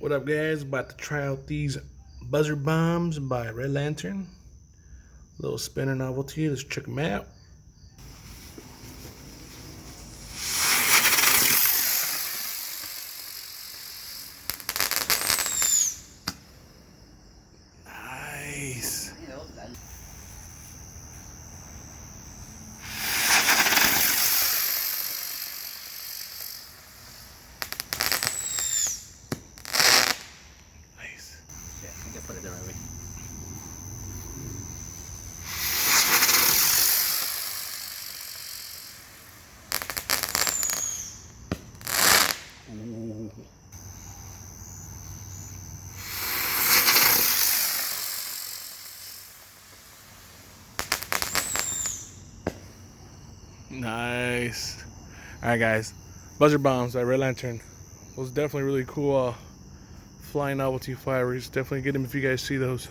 What up, guys? About to try out these Buzzard bombs by Latern. Little spinner novelty. Let's check them out. Nice. Nice. Yeah, I think I put it the right way. Ooh. Nice. Alright, guys. Buzzard bombs by Latern. Those definitely really cool flying novelty flyers. Definitely get them if you guys see those.